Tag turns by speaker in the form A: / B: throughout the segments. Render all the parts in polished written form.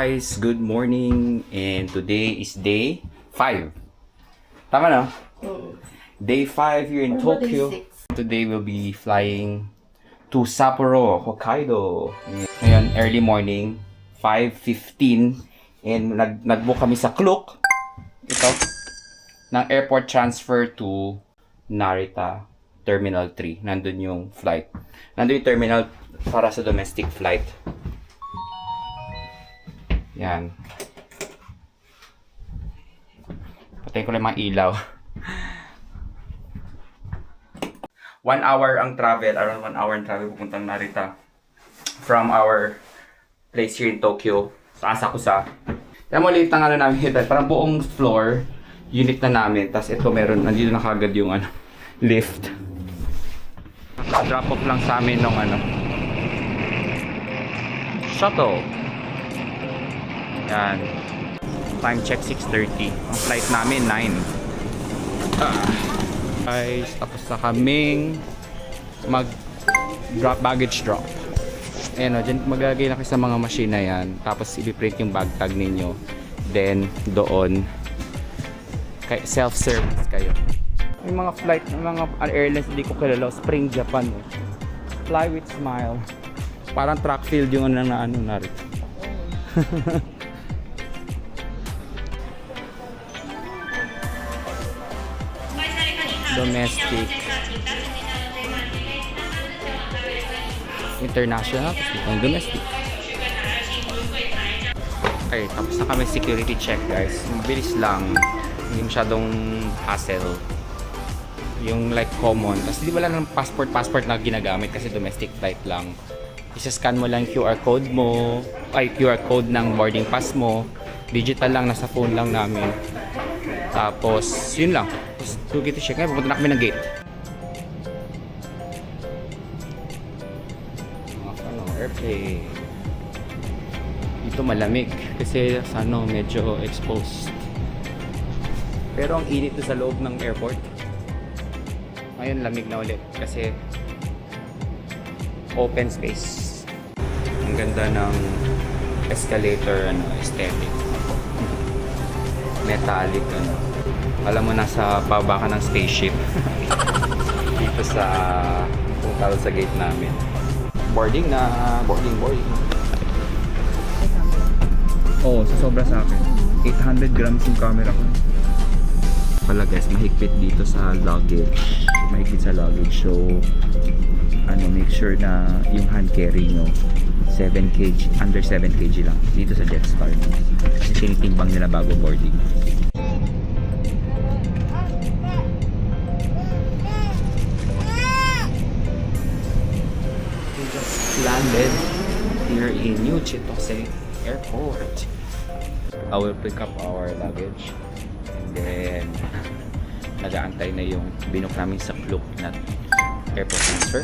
A: guys, good morning, and today is day 5. Tama na? Day 5 here in Tokyo. Today we'll be flying to Sapporo, Hokkaido. Ngayon, early morning, 5:15, and nag-book kami sa Klook. Ito, ng airport transfer to Narita Terminal 3. Nandun yung flight. Nandun yung terminal para sa domestic flight. Yan. Patayin ko lang mga ilaw. 1 hour ang travel. Around 1 hour ang travel pupuntang Narita. From our place here in Tokyo. Sa Asakusa. Kaya mo late ang ano namin. Parang buong floor. Unit na namin. Tapos ito meron. Nandito na kagad yung lift. Drop off lang sa amin ng shuttle. Yan. Time check 6:30. Ang flight namin 9. Guys, tapos na kaming baggage drop. Ayan o, dyan maglagay na kayo sa mga machine na yan. Tapos i-print yung bag tag ninyo. Then, doon self-service kayo. Yung mga flight, mga airlines hindi ko kilala. Spring Japan. Fly with smile. Parang track field yung narito. Domestic, international, tapos domestic. Okay, tapos na kami security check guys. Mabilis lang, hindi masyadong hassle. Yung like common, kasi di wala ng passport na ginagamit kasi domestic flight lang. Isa-scan mo lang QR code mo, QR code ng boarding pass mo. Digital lang, nasa phone lang namin. Tapos, yun lang. So, kita check. Ngayon, pupunta na kami ng gate. Airplane. Dito malamig. Kasi, medyo exposed. Pero, ang init sa loob ng airport. Ngayon, lamig na ulit. Kasi, open space. Ang ganda ng escalator, aesthetic. Metallic, alam mo nasa baba ka ng spaceship. Dito sa punta sa gate namin. Boarding. Oo, sobra sa akin. 800 grams yung camera ko. Pala guys, mahigpit dito sa luggage. So, make sure na yung hand carry nyo 7 kg, under 7 kg lang dito sa Jetstar. Kasi tinitimbang nila bago boarding. We just landed here in New Chitose Airport. I will pick up our luggage and then nag-aantay na yung binook namin sa Klook na airport transfer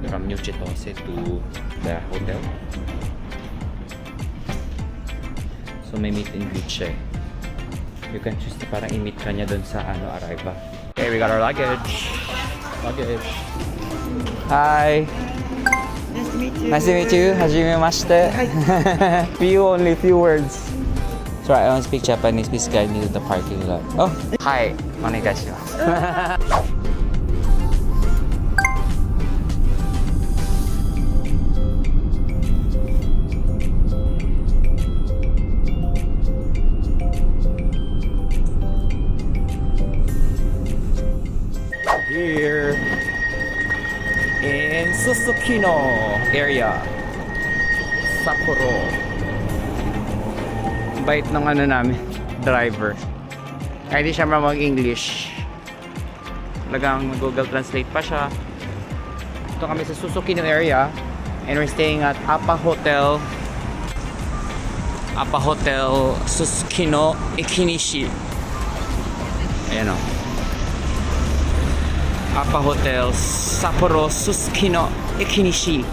A: from New Chitose to the hotel. So may meet and greet siya. You can choose na parang i-meet ka niya dun sa arrival. Okay, we got our luggage. Hi.
B: Nice to meet you.
A: Nice to meet you. Hajimemashite. Few words. Sorry, I don't speak Japanese. Please guide me to the parking lot. Oh, hi. Onegaishimasu. Here in Susukino area, Sapporo. Bait ng namin, driver. Kaya di siya mag-English. Talagang Google Translate pa siya. Ito kami sa Susukino area and we're staying at Appa Hotel Susukino Ikinishi. Ayan o. Appa Hotel Sapporo Susukino Ikinishi.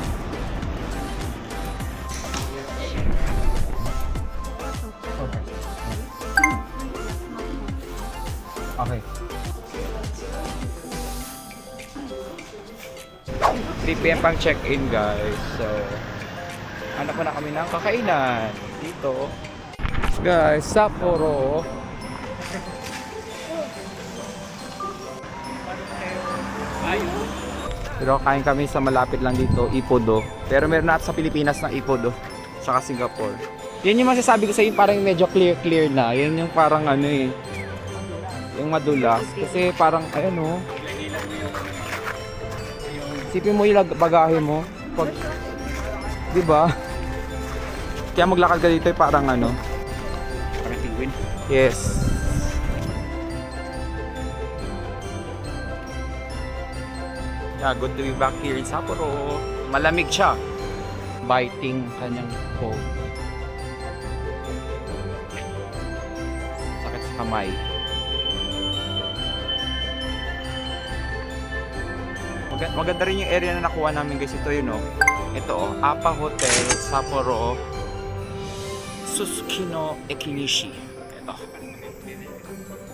A: Okay. 3 PM pang check-in guys. So Hanap na kami ng kakainan dito. Guys, Sapporo. Pero kain kami sa malapit lang dito, Ippudo. Pero meron natin sa Pilipinas ng Ippudo, saka Singapore. Yan yung masasabi ko sa inyo, parang medyo clear na. Yan yung parang ano eh, yung madulas. Kasi parang, ayan o. Isipin mo yung bagahe mo. Pag, diba? Kaya maglakad ka dito eh, parang ano.
B: Parang penguin.
A: Yes. Yeah, good to be back here in Sapporo. Malamig siya. Biting kanyang cold. Sakit sa kamay. Maganda rin yung area na nakuha namin guys. Ito yun oh. Ito oh. Appa Hotel Sapporo Susukino Ekinishi. Ito.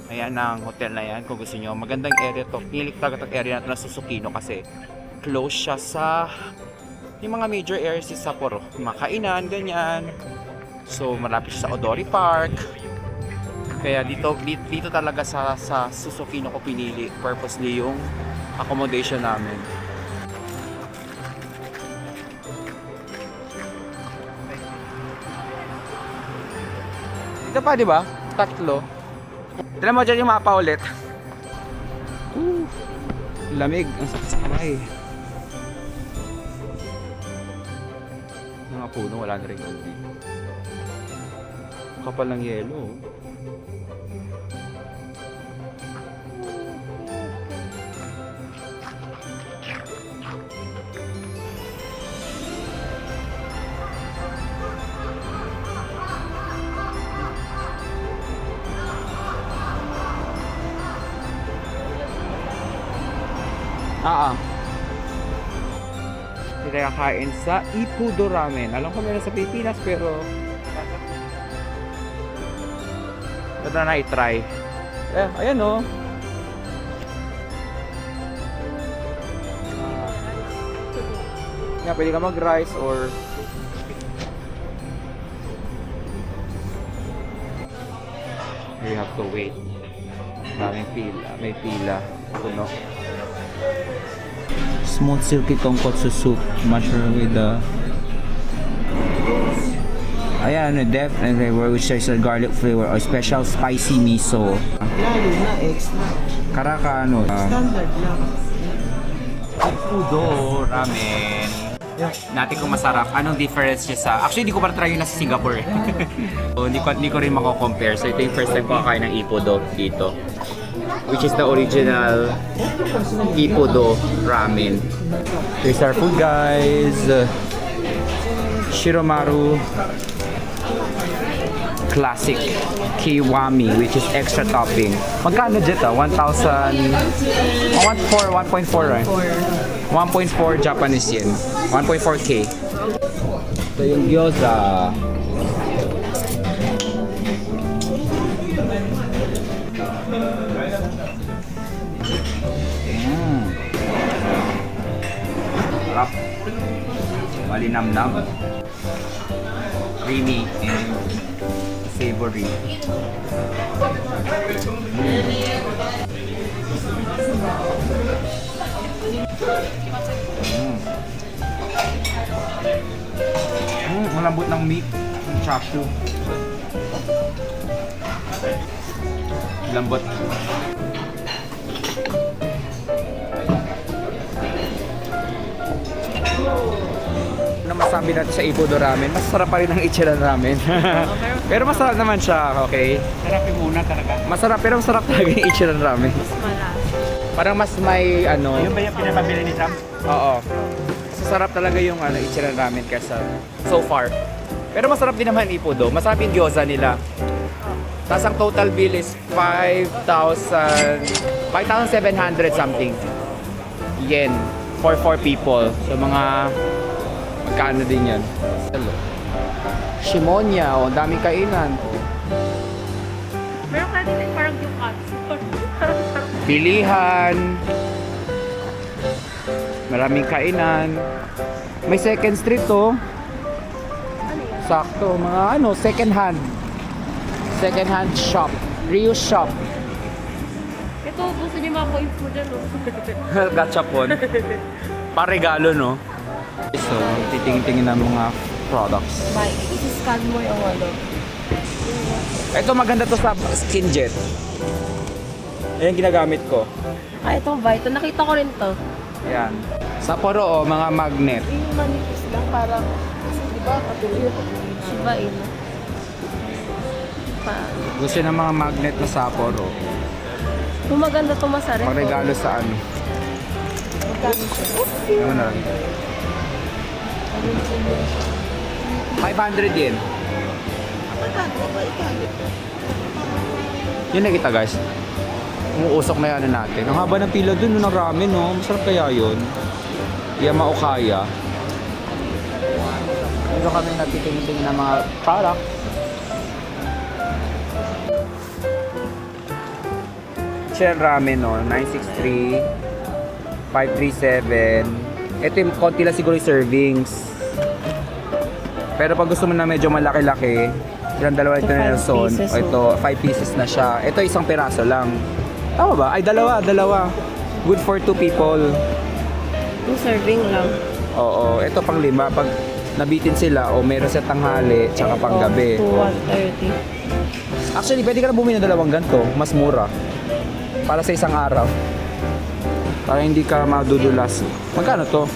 A: Ayan ang hotel na yan kung gusto nyo. Magandang area to. Pilik talaga itong area natin na Susukino kasi close siya sa yung mga major areas sa Sapporo. Makainan, ganyan. So malapit siya sa Odori Park. Kaya dito talaga sa Susukino ko pinili purposely yung accommodation namin. Ito pa, di ba? Tatlo. Tignan mo dyan yung mapa ulit. Lamig. Ang sakit sa kamay. Mga puno, wala na rin ulit. Kapal ng yelo. Hindi tayo kakain sa Ippudo Ramen. Alam ko meron sa Pilipinas pero ito na i-try. Ayan o. Pwede ka mag-rice or you have to wait. Daming pila. May pila. Puno. Smooth silky tonkotsu soup, mushroom with the ayan, depth and flavor which is a garlic flavor or special spicy miso.
B: Lalo na extra.
A: Karaka ano?
B: Standard lang.
A: Ippudo ramen. Natin kung masarap. Anong difference niya sa... Actually, hindi ko pa try yun na sa Singapore. So, hindi ko rin mako-compare. So, ito yung first time ko kakain ng Ippudo dito. Which is the original Ippudo ramen. Here's our food, guys. Shiromaru Classic Kiwami, which is extra topping. Magkano dito? 1,000... 1.4, right? 1.4 Japanese yen. 1.4K. Ito yung gyoza. Sarap. Malinamnam. Creamy and savory. Malambot ng meat, ng chashu. Lambot. Ano masabi natin sa Ippudo ramen? Masarap pa rin ang Ichiran ramen. Pero masarap naman siya, okay?
B: Sarapin muna talaga.
A: Masarap, pero masarap talaga yung Ichiran ramen.
C: Mas malas.
A: Parang mas may ano...
B: Yung ba yung pinapabili ni Sam?
A: Oo. Masarap talaga yung Ichiran ramen kaysa so far. Pero masarap din naman Ippudo. Masarap yung gyoza nila. Tapos ang total bill is 5,700 something yen for 4 people. So mga magkano din yan. Shimonya, oh, daming kainan.
C: Meron ka din parang yung katsu.
A: Pilihan. Maraming kainan. May second street to. Sakto, mga ano, second hand. Second hand shop. Reuse shop.
C: Ito, gusto niyo mga coins mo dyan, no?
A: Gachapon. Paregalo, no? So, titingin-tingin ng mga products.
C: Bye. Isi-scan mo yung ano.
A: Ito maganda to sa skin jet. Ayan ginagamit ko.
C: Ah, ito, Vito. Nakita ko rin to.
A: Ayan. Sapporo, mga magnet.
C: Yung manipis lang, parang, kasi di ba, patuloy yung Shiba Inu.
A: Gusto ng mga magnet na Sapporo.
C: Kung maganda to, masarap.
A: Pagregalo sa ano.
C: Magkano siya?
A: Ano na lang. 500 yen. Yun nakita guys. Umuusok na yung ano natin. Ang haba ng pila dun, ng ramen, no? Masarap kaya yun. Yamaokaya. Dito kami nagtitingin ng mga product. Chicken ramen, no? 963, 537. Ito yung konti lang siguro yung servings. Pero pag gusto mo na medyo malaki-laki, ilang dalawa ito na son. Ito, 5 pieces na siya. Ito isang piraso lang. Tama ba? Ay, dalawa. Good for 2 people.
C: 2 serving lang.
A: Oo, ito pang 5. Pag nabitin sila o meron sa tanghali, tsaka pang gabi.
C: 130.
A: Actually, pwede ka na bumili ng dalawang ganito. Mas mura. Para sa isang araw. Para hindi ka madudulas. Magkano to?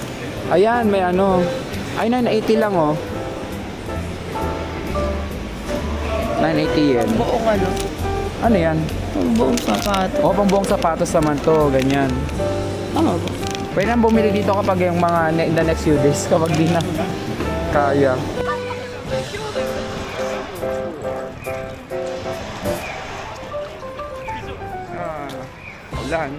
A: Ayan, may ano. Ay, 980 lang, oh. 980 yen.
C: Buong ano?
A: Ano yan?
C: Ang buong sapato.
A: O, pang buong sapatos naman to. Ganyan.
C: Tama ba?
A: Pwede nang bumili dito kapag yung mga in the next few days. Kapag di na kaya. Ulan.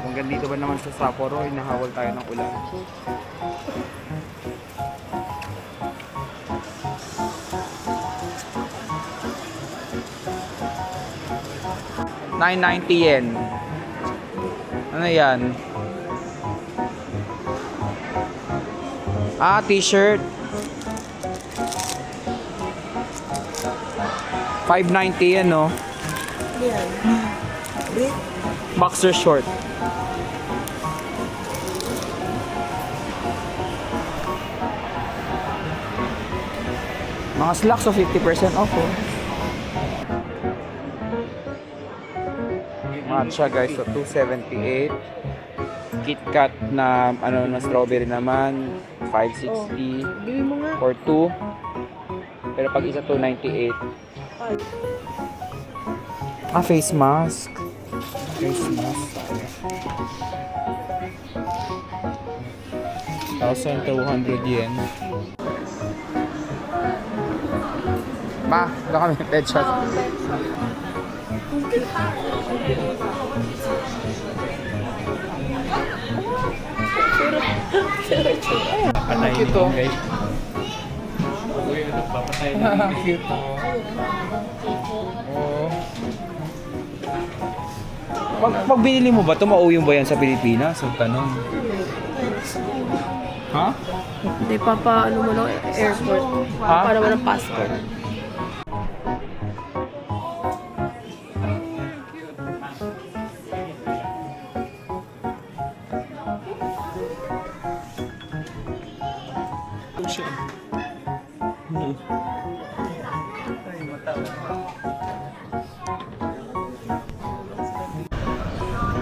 A: Hanggang dito ba naman sa Sapporo, inahawal tayo ng ulan. ₱990. Ano yan? Ah, t-shirt. 590 yan, no?
C: Yan.
A: Boxer short. Mga slacks of 50% off, oh. Matcha guys, so 278. KitKat na ano na strawberry naman 560
C: Bili mo nga.
A: for 2. Pero pag isa 298. Ah, face mask. Face mask. 1,200 yen. Ma, doon kami pet shop.
B: Patay
A: Cute, oh.
B: guys. Uy, ano, papatay na.
A: Cute. Oh. Pag binili mo ba ito, mauwi mo ba yan sa Pilipinas? Ang tanong. Ha?
C: Hindi pa ano mo ng airport.
A: Ha?
C: Para naman ng passport.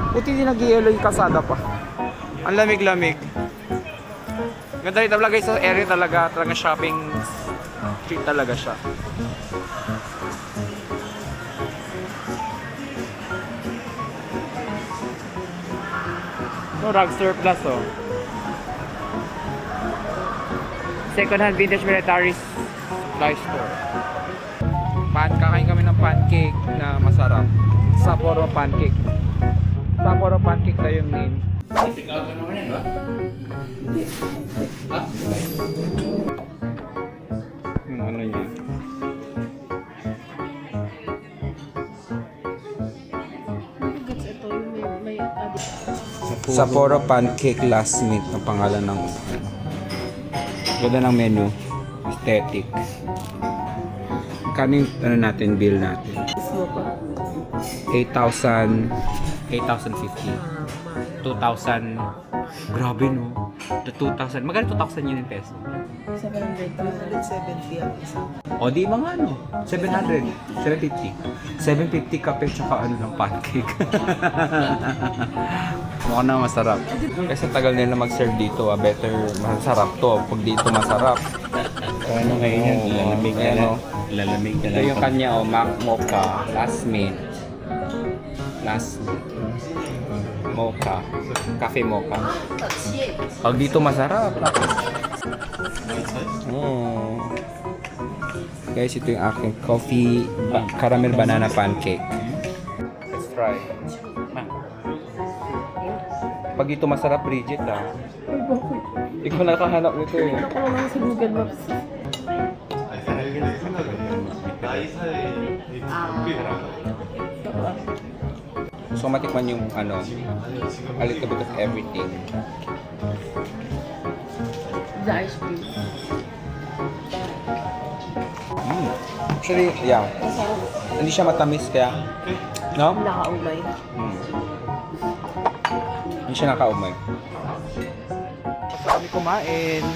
A: Buti din nag-yellow yung kasada pa. Ang lamig-lamig. Ganda rin talaga sa area talaga. Talagang shopping street talaga siya. No, Rag Surplus, oh. Second-hand vintage military supply store. Kakain kami ng pancake na masarap. Sapporo pancake. Sapporo pancake na yung name. Yung ano niya.
C: Gets ito yung may
A: Sapporo pancake last meat ang pangalan ng ganda ng menu. aesthetic. Kano yung ano natin, bill natin?
C: Gusto pa.
A: 8,000, 8,050. 2,000. Grabe no. The 2,000. Magkano 2,000 yun in peso?
C: 700. 270 ang isa.
A: O di mga ano, 700, 750. 750 kape tsaka ano lang, pancake. Mukha na masarap. Kasi tagal nila mag-serve dito, better masarap to. Pag dito masarap.
B: Ano ngayon yan?
A: Oo,
B: Lalamig na
A: ayan,
B: lang.
A: oh.
B: Lalamig na
A: Ito
B: lang.
A: yung kanya, Mac Mocha, last mint. Last mocha. Cafe mocha. Pag dito masarap. Guys, ito yung aking coffee caramel banana pancake. Let's try. Pag dito masarap, Bridget
C: Ay, bakit?
A: Ikaw nakahanap nito eh.
C: Ito ko lang sa Google Maps.
A: So matikman yung ano, a little bit of everything.
C: The ice cream.
A: Actually, yeah.
C: Masarap.
A: Hindi siya matamis kaya, no?
C: Nakaumay.
A: Hindi siya nakaumay. Kami kumain.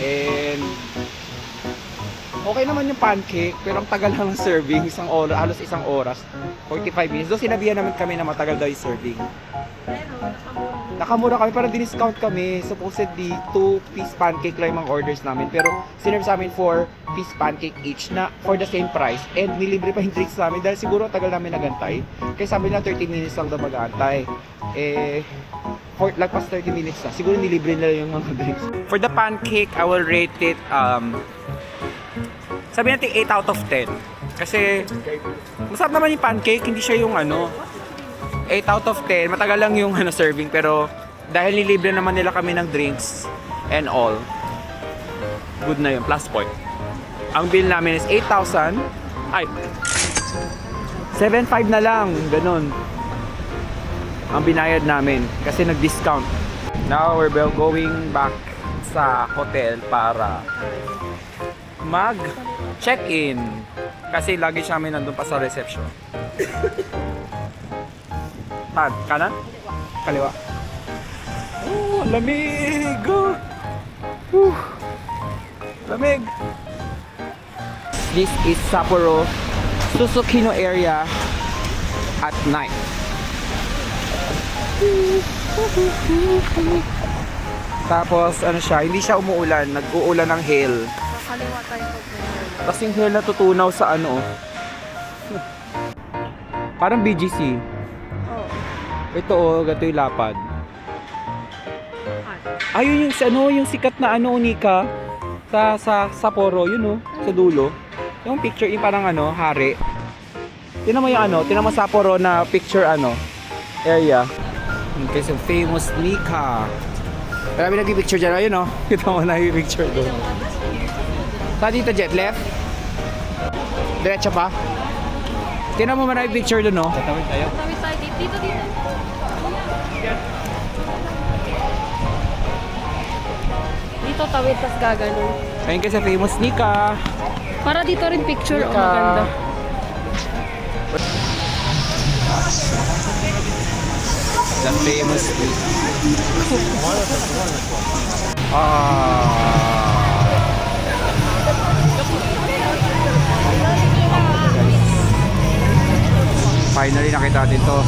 A: And okay naman yung pancake, pero ang tagal lang ng serving, halos isang oras, 45 minutes. Doon sinabihan naman kami na matagal daw yung serving. Nakamura kami, parang diniscount kami. Supposedly, 2-piece pancake lang yung mga orders namin. Pero sinerve sa amin 4-piece pancake each na for the same price. And nilibre pa yung drinks namin dahil siguro tagal namin nagantay. Kaya sabi nila 30 minutes lang daw mag-aantay. Lagpas 30 minutes na. Siguro nilibre nila yung mga drinks. For the pancake, I will rate it, sabi natin 8 out of 10. Kasi, masarap naman yung pancake, hindi siya yung ano, 8 out of 10. Matagal lang yung ano, serving, pero dahil nilibre naman nila kami ng drinks and all, good na yun, plus point. Ang bill namin is 8,000. Ay, 7,500 na lang, ganun. Ang binayad namin kasi nag-discount. Now we're going back sa hotel para mag-check-in. Kasi lagi siya kami nandun pa sa reception. Kanan? Kaliwa? Oh, lamig! Lamig! This is Sapporo Susukino area at night. Tapos ano siya, hindi siya umuulan, nag-uulan ng hail.
C: Kaliwa tayo pag
A: Tapos yung hail na tutunaw sa ano. Parang BGC.
C: Oh.
A: Ito oh, gato yung lapad. Ayun yung ano, yung sikat na ano, Unika. Sa Sapporo, yun oh, sa dulo. Yung picture, yung parang ano, hari. Tinan mo yung ano, tinan mo Sapporo na picture ano, area. Okay, so famous Nika. Marami nag-picture dyan. Ayun o. Kita mo na yung picture doon. Saan dito, Jet? Left? Diretso pa? Tingnan mo man yung picture doon, no?
B: Tatawid tayo.
C: Tawid tayo dito. Dito tawid, tas gaganon.
A: Ayun kasi famous Nika.
C: Para dito rin picture,
A: Nika.
C: maganda.
A: The famous Nika. Finally nakita natin to.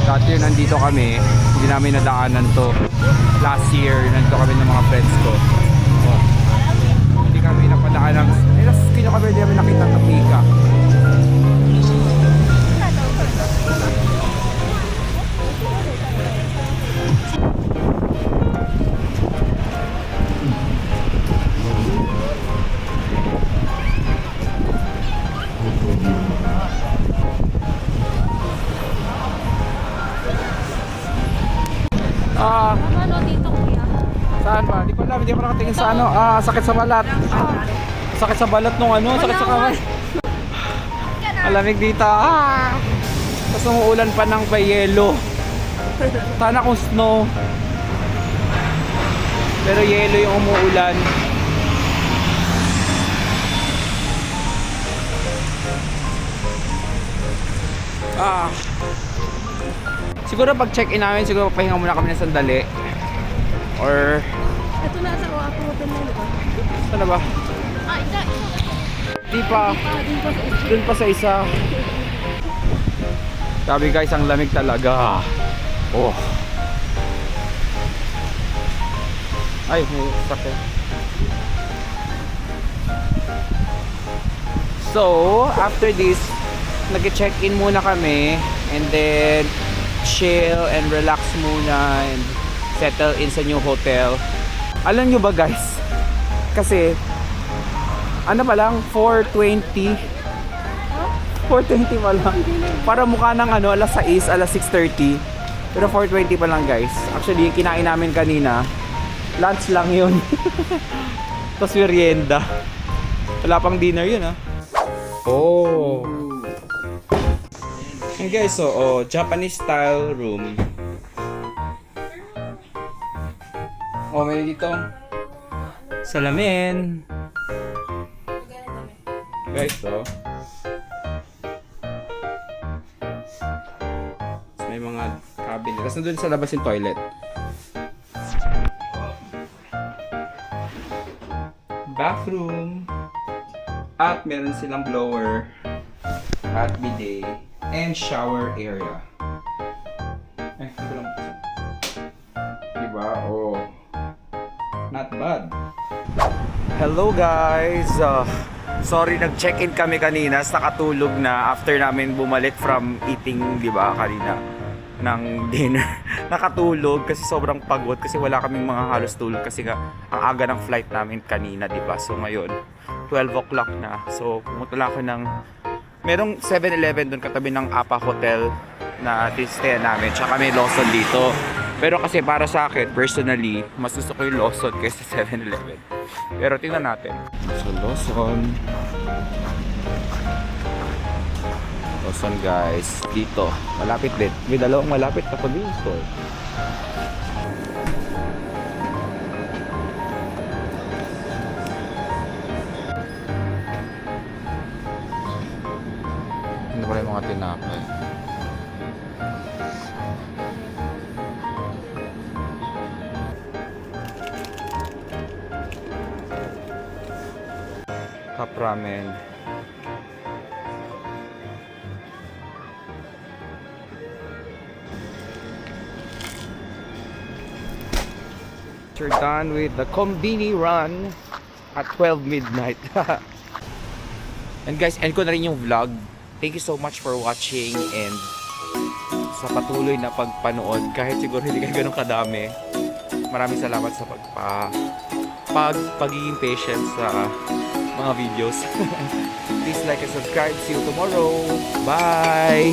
A: Dati yun nandito kami, hindi namin nadaanan to. Last year, nandito kami ng mga friends ko. Hindi kami napadaan ng... Hindi namin nakita ng Nika.
C: Ano dito, kuya?
A: Saan ba? Di ko alam, hindi ako nakatingin sa ano. Sakit sa balat. Sakit sa balat nung ano, sakit sa kamay. Malamig dito. Tapos umuulan pa ng payelo. Sana kung snow. Pero yelo yung umuulan. Siguro pag check-in namin, siguro pahinga muna kami ng sandali. Or...
C: Ito na sa Oapo Hotel na, di ba?
A: Saan na ba?
C: Isa.
A: Di pa.
C: Din pa sa isa.
A: Dun pa sa isa. Sabi guys, ang lamig talaga. Oh. Ay, may sakit. So, after this, nag-check-in muna kami and then chill and relax muna and settle in sa new hotel. Alam nyo ba guys? Kasi ano pa lang, 4:20. 4:20 pa lang. Para mukha ng ano, alas 6, alas 6:30. Pero 4:20 pa lang guys. Actually, yung kinain namin kanina, lunch lang yun. Tapos merienda. Wala pang dinner yun ah. Oh. And guys, so Japanese style room. Oh, may dito salamin. Guys, so may mga cabinet. Tapos nandun sa labas yung toilet. Bathroom. At meron silang blower at bidet and shower area. Ito lang. Diba? Oh. Not bad. Hello guys! Sorry, nag-check-in kami kanina. Nakatulog na after namin bumalik from eating, diba, kanina ng dinner. Nakatulog kasi sobrang pagod kasi wala kaming mga halos tulog kasi nga ang aga ng flight namin kanina, diba? So ngayon 12 o'clock na. So, pumunta lang ako ng... Merong 7-Eleven doon katabi ng Apa Hotel na stay namin. Tsaka may Lawson dito. Pero kasi para sa akin, personally, mas gusto ko yung Lawson kaysa 7-Eleven. Pero tingnan natin. So, Lawson. Lawson guys. Dito. Malapit din. May dalawang malapit na convenience store. Ano pala yung mga tinapay? Cup ramen. We're done with the Kombini run at 12 midnight. And guys, end ko na rin yung vlog. Thank you so much for watching and sa patuloy na pagpanood kahit siguro hindi kayo ganun kadami. Maraming salamat sa pagiging patient sa mga videos. Please like and subscribe. See you tomorrow. Bye!